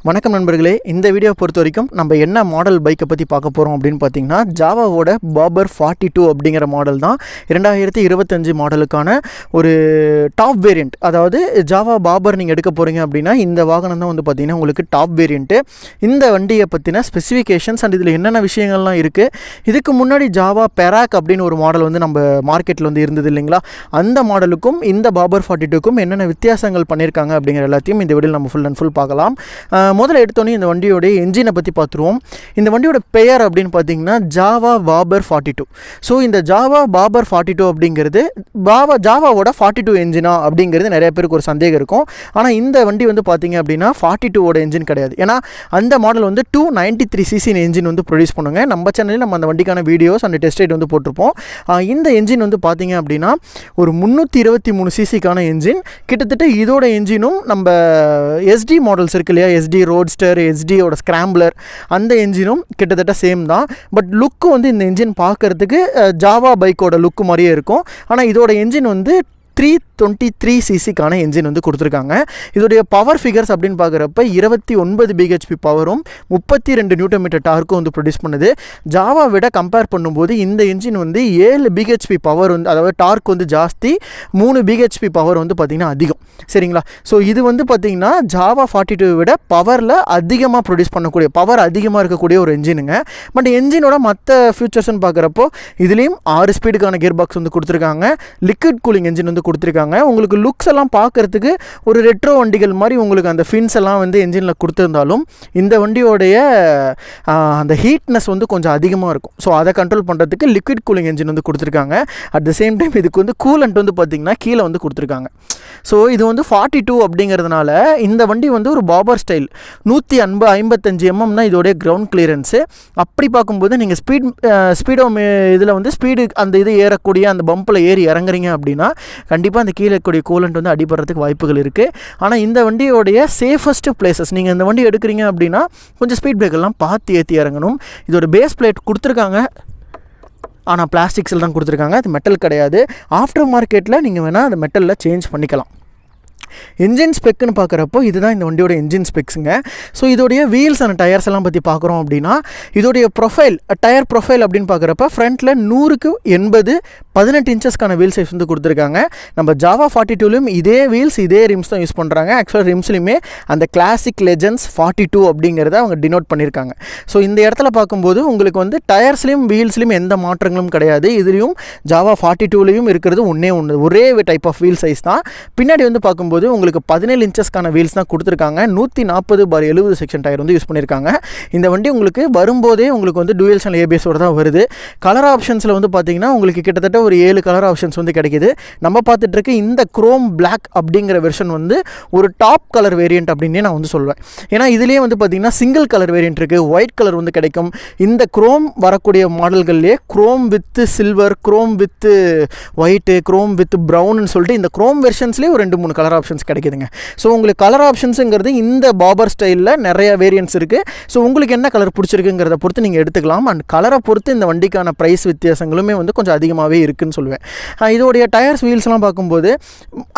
வணக்கம் நண்பர்களே, இந்த வீடியோ பொறுத்த வரைக்கும் நம்ம என்ன மாடல் பைக்கை பற்றி பார்க்க போகிறோம் அப்படின்னு பார்த்தீங்கன்னா, ஜாவாவோட பாபர் 42 அப்படிங்கிற மாடல் தான் 2025 மாடலுக்கான ஒரு டாப் வேரியண்ட். அதாவது ஜாவா பாபர் நீங்கள் எடுக்க போகிறீங்க அப்படின்னா இந்த வாகனம் தான் வந்து பார்த்திங்கன்னா உங்களுக்கு டாப் வேரியண்ட்டு. இந்த வண்டியை பற்றின ஸ்பெசிஃபிகேஷன்ஸ் அண்ட் இதில் என்னென்ன விஷயங்கள்லாம் இருக்குது, இதுக்கு முன்னாடி ஜாவா பெராக் அப்படின்னு ஒரு மாடல் வந்து நம்ம மார்க்கெட்டில் வந்து இருந்தது இல்லைங்களா, அந்த மாடலுக்கும் இந்த பாபர் 42க்கும் என்னென்ன வித்தியாசங்கள் பண்ணியிருக்காங்க அப்படிங்கிற எல்லாத்தையும் இந்த வீடியோவில் நம்ம ஃபுல் அண்ட் ஃபுல் பார்க்கலாம். முதல்ல எடுத்தோன்னே இந்த வண்டியோடைய என்ஜினை பற்றி பார்த்துருவோம். இந்த வண்டியோட பெயர் அப்படின்னு பார்த்தீங்கன்னா ஜாவா பாபர் 42. ஸோ இந்த ஜாவா பாபர் 42 அப்படிங்கிறது ஜாவாவோட 42 என்ஜினா அப்படிங்கிறது நிறைய பேருக்கு ஒரு சந்தேகம் இருக்கும். ஆனால் இந்த வண்டி வந்து பார்த்தீங்க அப்படின்னா 42ஓட என்ஜின் கிடையாது. ஏன்னா அந்த மாடல் வந்து 293cc என்ஜின் வந்து ப்ரொடியூஸ் பண்ணுங்க. நம்ம சேனலில் நம்ம அந்த வண்டிக்கான வீடியோஸ் அண்ட் டெஸ்ட் ரைட் வந்து போட்டிருப்போம். இந்த என்ஜின் வந்து பார்த்தீங்க அப்படின்னா ஒரு 323cc என்ஜின். கிட்டத்தட்ட இதோட என்ஜினும் நம்ம SD மாடல்ஸ் இருக்கு இல்லையா, SD ரோட்ஸ்டர், SDயோட ஸ்கிராம்பிளர், அந்த என்ஜினும் கிட்டத்தட்ட சேம் தான். பட் லுக்கு வந்து இந்த என்ஜின் பார்க்குறதுக்கு ஜாவா பைக்கோட லுக்கு மாதிரியே இருக்கும். ஆனால் இதோட என்ஜின் வந்து 323cc என்ஜின் வந்து கொடுத்துருக்காங்க. இதோடைய பவர் ஃபிகர்ஸ் அப்படின்னு பார்க்குறப்ப 29 bhp பவரும் 32 Nm டார்க்கும் வந்து ப்ரொடியூஸ் பண்ணுது. ஜாவா விட கம்பேர் பண்ணும்போது இந்த என்ஜின் வந்து 7 bhp பவர் வந்து, அதாவது டார்க் வந்து ஜாஸ்தி, 3 bhp பவர் வந்து பார்த்திங்கன்னா அதிகம். சரிங்களா? ஸோ இது வந்து பார்த்திங்கன்னா ஜாவா 42 விட பவரில் அதிகமாக ப்ரொடியூஸ் பண்ணக்கூடிய, பவர் அதிகமாக இருக்கக்கூடிய ஒரு என்ஜினுங்க. பட் என்ஜினோட மற்ற ஃபியூச்சர்ஸ்ன்னு பார்க்குறப்போ இதுலேயும் 6 ஸ்பீடுக்கான கியர் பாக்ஸ் வந்து கொடுத்துருக்காங்க. லிக்விட் கூலிங் என்ஜின் வந்து கொடுத்துருக்காங்க. உங்களுக்கு லுக்ஸ் எல்லாம் பார்க்கறதுக்கு ஒரு ரெட்ரோ வண்டிகள் மாதிரி உங்களுக்கு அந்த ஃபின்ஸ் எல்லாம் வந்து என்ஜினில் கொடுத்துருந்தாலும் இந்த வண்டியோடைய அந்த ஹீட்னஸ் வந்து கொஞ்சம் அதிகமாக இருக்கும். ஸோ அதை கண்ட்ரோல் பண்ணுறதுக்கு லிக்விட் கூலிங் என்ஜின் வந்து கொடுத்துருக்காங்க. அட் த சேம் டைம் இதுக்கு வந்து கூலண்ட் வந்து பார்த்திங்கன்னா கீழே வந்து கொடுத்துருக்காங்க. ஸோ இது வந்து 42 அப்படிங்கிறதுனால இந்த வண்டி வந்து ஒரு பாபர் ஸ்டைல் 155 mm தான் இதோடைய கிரவுண்ட் கிளியரன்ஸு. அப்படி பார்க்கும்போது நீங்கள் ஸ்பீடோ இதில் வந்து ஸ்பீடு அந்த இது ஏறக்கூடிய அந்த பம்பில் ஏறி இறங்குறீங்க அப்படின்னா கண்டிப்பாக அந்த கீழே இருக்கக்கூடிய கூலண்ட் வந்து அடிபடுறதுக்கு வாய்ப்புகள் இருக்குது. ஆனால் இந்த வண்டியோடைய சேஃபஸ்ட்டு பிளேசஸ், நீங்கள் இந்த வண்டி எடுக்கிறீங்க அப்படின்னா கொஞ்சம் ஸ்பீட் பிரேக்கெல்லாம் பார்த்து ஏற்றி இறங்கணும். இதோட பேஸ் பிளேட் கொடுத்துருக்காங்க, ஆனால் பிளாஸ்டிக்ஸில் தான் கொடுத்துருக்காங்க, அது மெட்டல் கிடையாது. ஆஃப்டர் மார்க்கெட்டில் நீங்கள் வேணால் அந்த மெட்டலில் சேஞ்ச் பண்ணிக்கலாம். என்ஜின் ஸ்பெக்குன்னு பார்க்குறப்போ இதுதான் இந்த வண்டியோட என்ஜின் ஸ்பெக்ஸுங்க. ஸோ இதோடைய வீல்ஸ் அண்ட் டயர்ஸ் எல்லாம் பற்றி பார்க்குறோம் அப்படின்னா இதோடைய ப்ரொஃபைல், டயர் ப்ரொஃபைல் அப்படின்னு பார்க்குறப்ப ஃப்ரண்ட்டில் 100க்கு 80 18 இன்ச்சஸ்க்கான வீல் சைஸ் வந்து கொடுத்துருக்காங்க. நம்ம ஜாவா 42லையும் இதே வீல்ஸ் இதே ரிம்ஸ் தான் யூஸ் பண்ணுறாங்க. ஆக்சுவலாக ரிம்ஸ்லையுமே அந்த கிளாசிக் லெஜெண்ட்ஸ் 42 அப்படிங்கிறத அவங்க டினோட் பண்ணியிருக்காங்க. ஸோ இந்த இடத்துல பார்க்கும்போது உங்களுக்கு வந்து டயர்ஸ்லையும் வீல்ஸ்லையும் எந்த மாற்றங்களும் கிடையாது. இதுலேயும் ஜாவா 42லையும் இருக்கிறது ஒரே டைப் ஆஃப் வீல் சைஸ் தான். பின்னாடி வந்து பார்க்கும்போது உங்களுக்கு 17 இன்ச்சஸ்க்கான வீல்ஸ் தான் கொடுத்துருக்காங்க. 140/70 செக்ஷன் டயர் வந்து யூஸ் பண்ணியிருக்காங்க. இந்த வண்டி உங்களுக்கு வரும்போதே உங்களுக்கு வந்து டூயல் சேனல் ABS-ஓட தான் வருது. கலர் ஆப்ஷன்ஸில் வந்து பார்த்தீங்கன்னா உங்களுக்கு கிட்டத்தட்ட ஒரு 7 கலர் ஆப்ஷன்ஸ் வந்து கிடைக்கிது. நம்ம பார்த்துட்டு இருக்க இந்த குரோம் பிளாக் அப்படிங்கிற வெர்ஷன் வந்து ஒரு டாப் கலர் வேரியண்ட் அப்படின்னே நான் வந்து சொல்வேன். ஏன்னா இதுலேயே வந்து பார்த்தீங்கன்னா சிங்கிள் கலர் வேரியண்ட் இருக்குது, ஒயிட் கலர் வந்து கிடைக்கும். இந்த குரோம் வரக்கூடிய மாடல்கள்லேயே chrome with silver, chrome with white, chrome with ப்ரௌன்னு சொல்லிட்டு இந்த குரோம் வெர்ஷன்ஸ்லேயே ஒரு 2-3 கலர் ஆப்ஷன்ஸ் கிடைக்குதுங்க. ஸோ உங்களுக்கு கலர் ஆப்ஷன்ஸுங்கிறது இந்த பாபர் ஸ்டைலில் நிறைய வேரியன்ட்ஸ் இருக்குது. ஸோ உங்களுக்கு என்ன கலர் பிடிச்சிருக்குங்கிறத பொறுத்து நீங்கள் எடுத்துக்கலாம். அண்ட் கலரை பொறுத்து இந்த வண்டிக்கான ப்ரைஸ் வித்தியாசங்களுமே வந்து கொஞ்சம் அதிகமாகவே இருக்குதுன்னு சொல்லுவேன். இதோடைய டயர்ஸ் வீல்ஸ்லாம் பார்க்கும்போது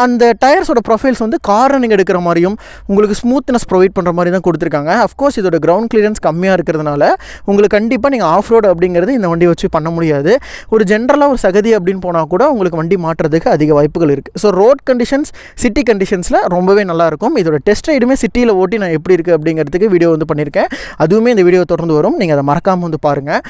அந்த டயர்ஸோட ப்ரொஃபைல்ஸ் வந்து காரை நீங்கள் எடுக்கிற மாதிரியும் உங்களுக்கு ஸ்மூத்னஸ் ப்ரொவைட் பண்ணுற மாதிரி தான் கொடுத்துருக்காங்க. அஃப்கோர்ஸ் இதோட கிரவுண்ட் கிளியரன்ஸ் கம்மியாக இருக்கிறதுனால உங்களுக்கு கண்டிப்பாக நீங்கள் ஆஃப் ரோடு அப்படிங்கிறது இந்த வண்டி வச்சு பண்ண முடியாது. ஒரு ஜென்ரலாக ஒரு சகதி அப்படின்னு போனால் கூட உங்களுக்கு வண்டி மாற்றுறதுக்கு அதிக வாய்ப்புகள் இருக்குது. ஸோ ரோட் கண்டிஷன்ஸ், சிட்டி கண்டிஷன்ஸில் ரொம்பவே நல்லாயிருக்கும். இதோட டெஸ்ட் ரைடுமே சிட்டியில் ஓட்டி நான் எப்படி இருக்குது அப்படிங்கிறதுக்கு வீடியோ வந்து பண்ணியிருக்கேன். அதுவுமே இந்த வீடியோ தொடர்ந்து வரும், நீங்கள் அதை மறக்காமல் வந்து பாருங்கள்.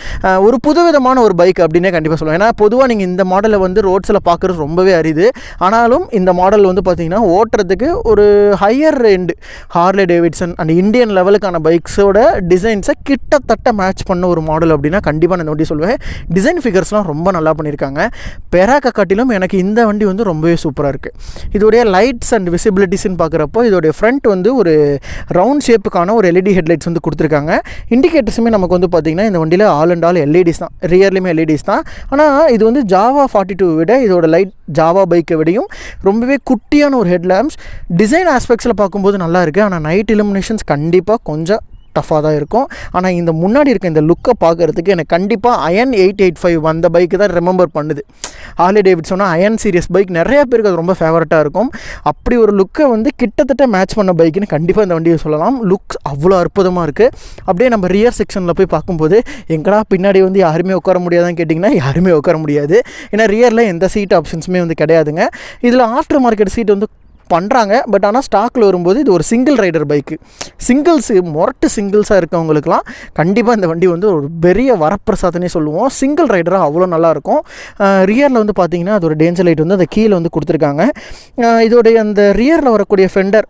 ஒரு புதுவிதமான ஒரு பைக் அப்படின்னே கண்டிப்பாக சொல்லுவேன். ஏன்னா பொதுவாக நீங்கள் இந்த மாடலை வந்து ரோட்ஸில் பார்க்குறது ரொம்பவே அரிது. ஆனாலும் இந்த மாடல் வந்து பார்த்திங்கன்னா ஓட்டுறதுக்கு ஒரு higher end Harley Davidson and Indian லெவலுக்கான பைக்ஸோட டிசைன்ஸை கிட்டத்தட்ட மேட்ச் பண்ண ஒரு மாடல் அப்படின்னா கண்டிப்பாக நான் இந்த வண்டி சொல்லுவேன். டிசைன் ஃபிகர்ஸ்லாம் ரொம்ப நல்லா பண்ணியிருக்காங்க. பெராக்கை காட்டிலும் எனக்கு இந்த வண்டி வந்து ரொம்பவே சூப்பராக இருக்குது. இதோடைய லைட்ஸ் அண்ட் விசிபிலிட்டிஸ்ன்னு பார்க்குறப்போ இதோடைய ஃப்ரண்ட் வந்து ஒரு ரவுண்ட் ஷேப்புக்கான ஒரு LED ஹெட்லைட்ஸ் வந்து கொடுத்துருக்காங்க. இண்டிகேட்டர்ஸுமே நமக்கு வந்து பார்த்திங்கன்னா இந்த வண்டியில் ஆல் அண்ட் ஆல் LEDs தான், ரியர்லையுமே LEDs தான். ஆனால் இது வந்து ஜாவா 42 விட இதோட லைட் ஜாவா பைக்கை விடையும் ரொம்பவே குட்டியான ஒரு ஹெட் லேம்ப்ஸ். டிசைன் ஆஸ்பெக்ட்ஸில் பார்க்கும்போது நல்லா இருக்குது. ஆனால் நைட் இலுமினேஷன்ஸ் கண்டிப்பாக கொஞ்சம் டஃபாக தான் இருக்கும். ஆனால் இந்த முன்னாடி இருக்க இந்த லுக்கை பார்க்குறதுக்கு எனக்கு கண்டிப்பாக அயன் 885 அந்த பைக்கு தான் ரிமெம்பர் பண்ணுது. Harley Davidson iron series bike நிறைய பேருக்கு அது ரொம்ப ஃபேவரட்டாக இருக்கும். அப்படி ஒரு லுக்கை வந்து கிட்டத்தட்ட மேட்ச் பண்ண பைக்குன்னு கண்டிப்பாக இந்த வண்டியை சொல்லலாம். லுக்ஸ் அவ்வளோ அற்புதமாக இருக்குது. அப்படியே நம்ம ரியர் செக்ஷனில் போய் பார்க்கும்போது எங்கடா பின்னாடி வந்து யாருமே உட்கார முடியாதான்னு கேட்டிங்கன்னா யாருமே உட்கார முடியாது. ஏன்னா ரியரில் எந்த சீட் ஆப்ஷன்ஸுமே வந்து கிடையாதுங்க. இதில் ஆஃப்டர் மார்க்கெட் சீட் வந்து பண்ணுறாங்க. பட் ஆனால் ஸ்டாக்கில் வரும்போது இது ஒரு சிங்கிள் ரைடர் பைக்கு. மொரட்டு சிங்கிள்ஸாக இருக்கவங்களுக்குலாம் கண்டிப்பாக இந்த வண்டி வந்து ஒரு பெரிய வரப்பிரசாதனே சொல்லுவோம். சிங்கிள் ரைடராக அவ்வளோ நல்லாயிருக்கும். ரியரில் வந்து பார்த்திங்கன்னா அதோட டேஞ்சர் லைட் வந்து அந்த கீழே வந்து கொடுத்துருக்காங்க. இதோடைய அந்த ரியரில் வரக்கூடிய ஃபெண்டர்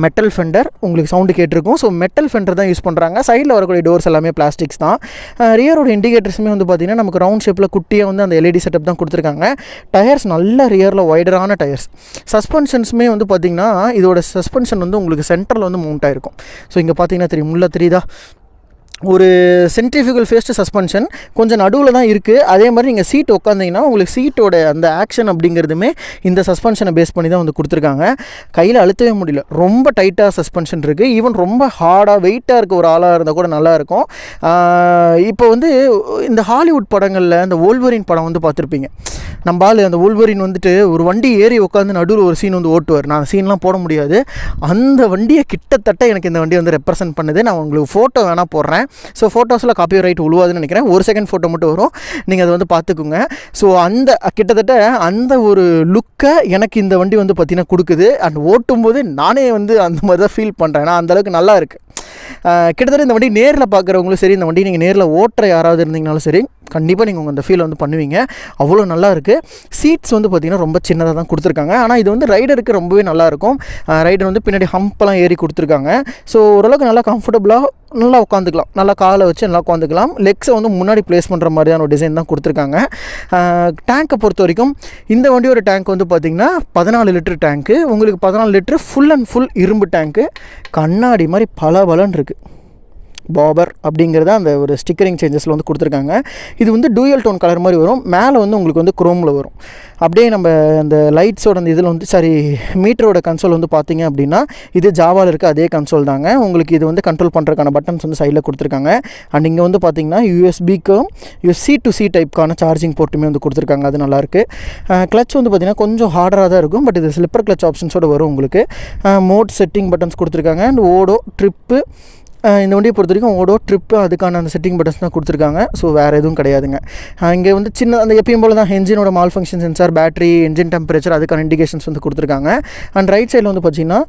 மெட்டல் ஃபெண்டர் உங்களுக்கு சவுண்டு கேட்டிருக்கும். ஸோ மெட்டல் ஃபெண்டர் தான் யூஸ் பண்ணுறாங்க. சைடில் வரக்கூடிய டோர்ஸ் எல்லாமே பிளாஸ்டிக்ஸ் தான். ரியரோட இண்டிகேட்டர்ஸுமே வந்து பார்த்திங்கன்னா நமக்கு ரவுண்ட் ஷேப்பில் குட்டியாக வந்து அந்த எல்இடி செட்டப் தான் கொடுத்துருக்காங்க. டயர்ஸ் நல்ல ரியரில் வைடரான டயர்ஸ். சஸ்பென்ஷன்ஸுமே வந்து பார்த்திங்கன்னா இதோட சஸ்பென்ஷன் வந்து உங்களுக்கு சென்டரில் வந்து மவுண்ட் ஆகிருக்கும். ஸோ இங்கே பார்த்திங்கன்னா தெரியும், உள்ள தெரியுதா, ஒரு சென்ட்ரிஃபியூகல் ஃபேஸ்டு சஸ்பென்ஷன் கொஞ்சம் நடுவில் தான் இருக்குது. அதே மாதிரி நீங்கள் சீட் உட்காந்திங்கன்னா உங்களுக்கு சீட்டோட அந்த ஆக்ஷன் அப்படிங்கிறதுமே இந்த சஸ்பென்ஷனை பேஸ் பண்ணி தான் வந்து கொடுத்துருக்காங்க. கையில் அழுத்தவே முடியல, ரொம்ப டைட்டாக சஸ்பென்ஷன் இருக்குது. ஈவன் ரொம்ப ஹார்டாக வெயிட்டாக இருக்க ஒரு ஆளாக இருந்தால் கூட நல்லாயிருக்கும். இப்போ வந்து இந்த ஹாலிவுட் படங்களில் அந்த வோல்வரின் படம் வந்து பார்த்துருப்பீங்க. நம்ம ஆள் அந்த வோல்வரின் வந்துட்டு ஒரு வண்டி ஏறி உட்காந்து நடுவில் ஒரு சீன் வந்து ஓட்டுவார். நான் அந்த சீன்லாம் போட முடியாது. அந்த வண்டியை கிட்டத்தட்ட எனக்கு இந்த வண்டி வந்து ரெப்ரசென்ட் பண்ணுது. நான் உங்களுக்கு ஃபோட்டோ வேணால் போடுறேன். ஸோ ஃபோட்டோஸில் காப்பி ரைட் உழுவாதுன்னு நினைக்கிறேன். 1 செகண்ட் ஃபோட்டோ மட்டும் வரும், நீங்கள் அதை வந்து பார்த்துக்குங்க. ஸோ அந்த கிட்டத்தட்ட அந்த ஒரு லுக்கை எனக்கு இந்த வண்டி வந்து பார்த்திங்கன்னா கொடுக்குது. அண்ட் ஓட்டும்போது நானே வந்து அந்த மாதிரி தான் ஃபீல் பண்ணுறேன். நான் அந்தளவுக்கு நல்லா இருக்குது. கிட்டத்தட்ட இந்த வண்டி நேரில் பார்க்குறவங்களும் சரி, இந்த வண்டி நீங்கள் நேரில் ஓட்டுற யாராவது இருந்தீங்கனாலும் சரி, கண்டிப்பாக நீங்கள் உங்கள் அந்த ஃபீல் வந்து பண்ணுவீங்க. அவ்வளோ நல்லா இருக்குது. சீட்ஸ் வந்து பார்த்திங்கன்னா ரொம்ப சின்னதாக தான் கொடுத்துருக்காங்க. ஆனால் இது வந்து ரைடருக்கு ரொம்பவே நல்லாயிருக்கும். ரைடர் வந்து பின்னாடி ஹம்பெல்லாம் ஏறி கொடுத்துருக்காங்க. ஸோ ஓரளவுக்கு நல்லா கம்ஃபர்டபுளாக நல்லா உட்காந்துக்கலாம். நல்லா காலை வச்சு நல்லா உட்காந்துக்கலாம். லெக்ஸை வந்து முன்னாடி ப்ளேஸ் பண்ணுற மாதிரியான ஒரு டிசைன் தான் கொடுத்துருக்காங்க. டேங்கை பொறுத்த வரைக்கும் இந்த வண்டியோட டேங்க் வந்து பார்த்திங்கன்னா 14 லிட்டர் டேங்க்கு. உங்களுக்கு 14 லிட்டர் ஃபுல் அண்ட் ஃபுல் இரும்பு டேங்க்கு. கண்ணாடி மாதிரி பலபலன்னு இருக்குது. பாபர் அப்படிங்கிறத அந்த ஒரு ஸ்டிக்கரிங் சேஞ்சஸில் வந்து கொடுத்துருக்காங்க. இது வந்து டூயல் டோன் கலர் மாதிரி வரும். மேலே வந்து உங்களுக்கு வந்து குரோமில் வரும். அப்படியே நம்ம அந்த லைட்ஸோட அந்த இதில் வந்து மீட்டரோட கன்சோல் வந்து பார்த்திங்க அப்படின்னா இது ஜாவாவில் இருக்க அதே கன்சோல் தாங்க. உங்களுக்கு இது வந்து கண்ட்ரோல் பண்ணுறதுக்கான பட்டன்ஸ் வந்து சைடில் கொடுத்துருக்காங்க. அண்ட் இங்கே வந்து பார்த்திங்கன்னா யூஎஸ்பிக்கும் சி டு சி டைப்புக்கான சார்ஜிங் போர்ட்டுமே வந்து கொடுத்துருக்காங்க. அது நல்லாயிருக்கு. கிளச் வந்து பார்த்திங்கன்னா கொஞ்சம் ஹார்டராக தான் இருக்கும். பட் இது ஸ்லிப்பர் கிளச் ஆப்ஷன்ஸோடு வரும். உங்களுக்கு மோட் செட்டிங் பட்டன்ஸ் கொடுத்துருக்காங்க. அண்ட் ஓடோ ட்ரிப்பு இந்த வண்டியை பொறுத்த வரைக்கும் ஓடோ ட்ரிப்பு அதுக்கான அந்த செட்டிங் பட்டன்ஸ் தான் கொடுத்துருக்காங்க. ஸோ வேறு எதுவும் கிடையாதுங்க. இங்கே வந்து சின்ன அந்த எப்பயும் போல் தான் என்ஜினோட malfunction sensor, battery, engine temperature அதுக்கான இண்டிகேஷன்ஸ் வந்து கொடுத்துருக்காங்க. அண்ட் ரைட் சைடில் வந்து பார்த்திங்கன்னா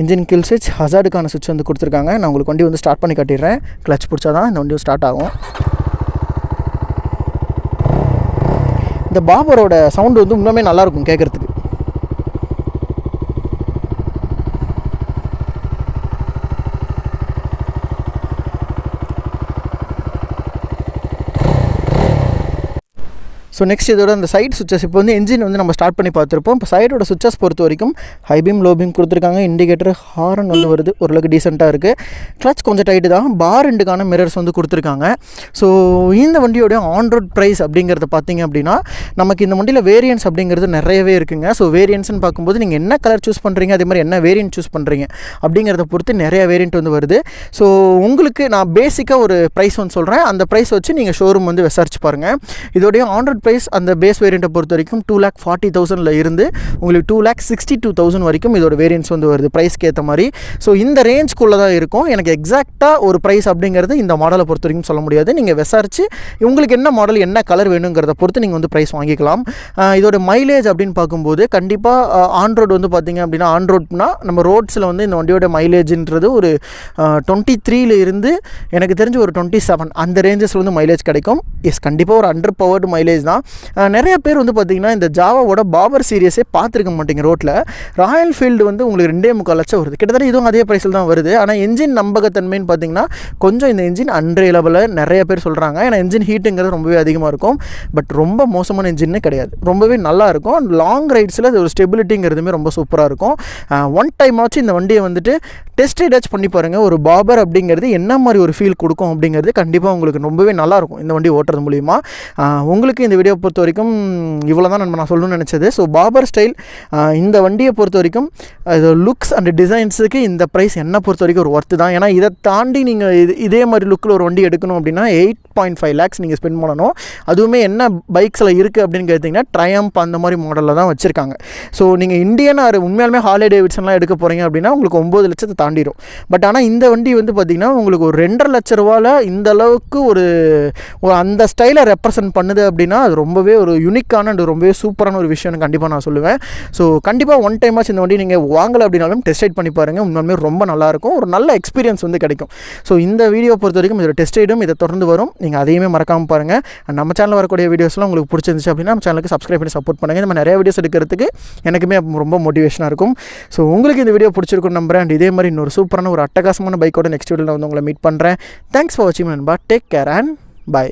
இன்ஜின் கில் ஸ்விட்ச், ஹசார்டுக்கான ஸ்விட்ச் வந்து கொடுத்துருக்காங்க. நான் உங்களுக்கு வண்டி வந்து ஸ்டார்ட் பண்ணி காட்டிடுறேன். கிளச் பிடிச்சா தான் இந்த வண்டி ஸ்டார்ட் ஆகும். இந்த பாபரோட சவுண்டு வந்து இன்னுமே நல்லாயிருக்கும் கேட்குறதுக்கு. ஸோ நெக்ஸ்ட் இதோட அந்த சைட் சுவிச்சஸ் இப்போ வந்து என்ஜின் வந்து நம்ம ஸ்டார்ட் பண்ணி பார்த்துருப்போம். இப்போ சைடோட சுவிச்சஸ் பொறுத்த வரைக்கும் ஹை பீம், லோ பீம் கொடுத்துருக்காங்க. இண்டிகேட்டர், ஹாரன் வந்து வருது. ஓரளவுக்கு டீசெண்டாக இருக்குது. கிளச் கொஞ்சம் டைட்டு தான். பார் ரெண்டுக்கான மிரர்ஸ் வந்து கொடுத்துருக்காங்க. ஸோ இந்த வண்டியோட ஆன் ரோட் ப்ரைஸ் அப்படிங்கிறத பார்த்திங்க அப்படின்னா நமக்கு இந்த வண்டியில் வேரியன்ஸ் அப்படிங்கிறது நிறையவே இருக்குங்க. ஸோ வேரியன்ட்ஸ்னு பார்க்கும்போது நீங்கள் என்ன கலர் சூஸ் பண்ணுறீங்க, அதே மாதிரி என்ன வேரியன்ட் சூஸ் பண்ணுறீங்க அப்படிங்கிறத பொறுத்து நிறைய வேரியன்ட் வந்து வருது. ஸோ உங்களுக்கு நான் பேசிக்காக ஒரு ப்ரைஸ் வந்து சொல்கிறேன். அந்த ப்ரைஸ் வச்சு நீங்கள் ஷோரூம் வந்து விசாரிச்சு பாருங்கள். இதோடைய ஆன் ரோட் ப்ரைஸ் அந்த பேஸ் வேரியண்ட்டை பொறுத்த வரைக்கும் 2,40,000 இருந்து உங்களுக்கு 2,62,000 வரைக்கும் இதோட வேரியன்ஸ் வந்து வருது ப்ரைஸ்க்கு ஏற்ற மாதிரி. ஸோ இந்த ரேஞ்ச்குள்ளே தான் இருக்கும். எனக்கு எக்ஸாக்டாக ஒரு ப்ரைஸ் அப்படிங்கிறது இந்த மாடலை பொறுத்த வரைக்கும் சொல்ல முடியாது. நீங்கள் விசாரித்து உங்களுக்கு என்ன மாடல் என்ன கலர் வேணுங்கிறத பொறுத்து நீங்கள் வந்து ப்ரைஸ் வாங்கிக்கலாம். இதோட மைலேஜ் அப்படின்னு பார்க்கும்போது கண்டிப்பாக ஆன் ரோட் வந்து பார்த்திங்க அப்படின்னா ஆன் ரோட்னா நம்ம ரோட்ஸில் வந்து இந்த வண்டியோட மைலேஜ்ன்றது ஒரு 23 இருந்து எனக்கு தெரிஞ்சு ஒரு 27 அந்த ரேஞ்சஸில் வந்து மைலேஜ் கிடைக்கும். எஸ், கண்டிப்பாக ஒரு அண்டர் பவர்டு மைலேஜ் தான். நிறைய பேர் வந்து பார்த்திங்கன்னா இந்த ஜாவாவோட பாபர் சீரியஸே பார்த்துருக்க மாட்டேங்க. ரோட்டில் ராயல் ஃபீல்டு வந்து உங்களுக்கு 2.25 லட்சம் வருது. கிட்டத்தட்ட இதுவும் அதே ப்ரைஸில் தான் வருது. ஆனால் என்ஜின் நம்பகத்தன்மைன்னு பார்த்திங்கன்னா கொஞ்சம் இந்த என்ஜின் அன்ரிலையபிளாக நிறைய பேர் சொல்கிறாங்க. ஏன்னா என்ஜின் ஹீட்டுங்கிறது ரொம்பவே அதிகமாக இருக்கும். பட் ரொம்ப மோசமான என்ஜின்னே கிடையாது, ரொம்பவே நல்லா இருக்கும். லாங் ரைட்ஸில் அது ஒரு ஸ்டெபிலிட்டிங்கிறதுமே ரொம்ப சூப்பராக இருக்கும். ஒன் டைம் ஆச்சு இந்த வண்டியை வந்துட்டு டெஸ்ட் ரைடாச்சும் பண்ணி பாருங்கள். ஒரு பாபர் அப்படிங்கிறது என்ன மாதிரி ஒரு ஃபீல் கொடுக்கும் அப்படிங்கிறது கண்டிப்பாக உங்களுக்கு ரொம்பவே நல்லாயிருக்கும் இந்த வண்டி ஓட்டுறது மூலிமா. உங்களுக்கு இந்த வீடியோ பொறுத்த வரைக்கும் இவ்வளோ தான் நான் சொல்லணும்னு நினச்சது. ஸோ பாபர் ஸ்டைல் இந்த வண்டியை பொறுத்த வரைக்கும் இது லுக்ஸ் அண்ட் டிசைன்ஸுக்கு இந்த ப்ரைஸ் என்னை பொறுத்த வரைக்கும் ஒரு ஒர்த்து தான். ஏன்னா இதை தாண்டி நீங்கள் இதே மாதிரி லுக்கில் ஒரு வண்டி எடுக்கணும் அப்படின்னா 8.5 lakhs நீங்கள் ஸ்பெண்ட் பண்ணணும். அதுவுமே என்ன பைக்ஸில் இருக்குது அப்படின்னு கேட்டிங்கன்னா ட்ரையம்ப் அந்த மாதிரி மாடலில் தான் வச்சுருக்காங்க. ஸோ நீங்கள் இந்தியன் உண்மையாலுமே ஹார்லே டேவிட்சன்லாம் எடுக்க போகிறீங்க அப்படின்னா உங்களுக்கு 9 லட்சத்தை தாண்டிடும். பட் ஆனால் இந்த வண்டி வந்து பார்த்திங்கன்னா உங்களுக்கு ஒரு 2.5 லட்ச ரூபாவில் இந்த அளவுக்கு ஒரு அந்த ஸ்டைலை ரெப்ரசன்ட் பண்ணுது அப்படின்னா அது ரொம்பவே ஒரு யூனிக்கான அண்ட் ரொம்பவே சூப்பரான ஒரு விஷயம்னு கண்டிப்பாக நான் சொல்லுவேன். ஸோ கண்டிப்பாக ஒன் டைம் ஆச்சு இந்த வண்டி நீங்கள் வாங்கலை அப்படின்னாலும் டெஸ்ட் ரைட் பண்ணி பாருங்கள். உண்மையுமே ரொம்ப நல்லாயிருக்கும். ஒரு நல்ல எக்ஸ்பீரியன்ஸ் வந்து கிடைக்கும். ஸோ இந்த வீடியோ பொறுத்த வரைக்கும் இதோட டெஸ்ட் ரைடும் இதை தொடர்ந்து வரும். நீங்கள் அதையுமே மறக்காமல் பாருங்கள். நம்ம சேனலில் வரக்கூடிய வீடியோஸ்லாம் உங்களுக்கு பிடிச்சிருந்துச்சு அப்படின்னா நம்ம சேனலுக்கு சப்ஸ்கிரைப் பண்ணி சப்போர்ட் பண்ணுங்கள். இந்த மாதிரி நிறைய வீடியோஸ் எடுக்கிறதுக்கு எனக்குமே ரொம்ப மோட்டிவேஷனாக இருக்கும். ஸோ உங்களுக்கு இந்த வீடியோ பிடிச்சிருக்கும் நம்புறேன். அண்ட் இதே மாதிரி இன்னொரு சூப்பரான ஒரு அட்டகாசமான பைக்கோட நெக்ஸ்ட் வீடியோவில் வந்து உங்களை மீட் பண்ணுறேன். தேங்க்ஸ் ஃபார் வாட்சிங் நண்பா. Take care and by.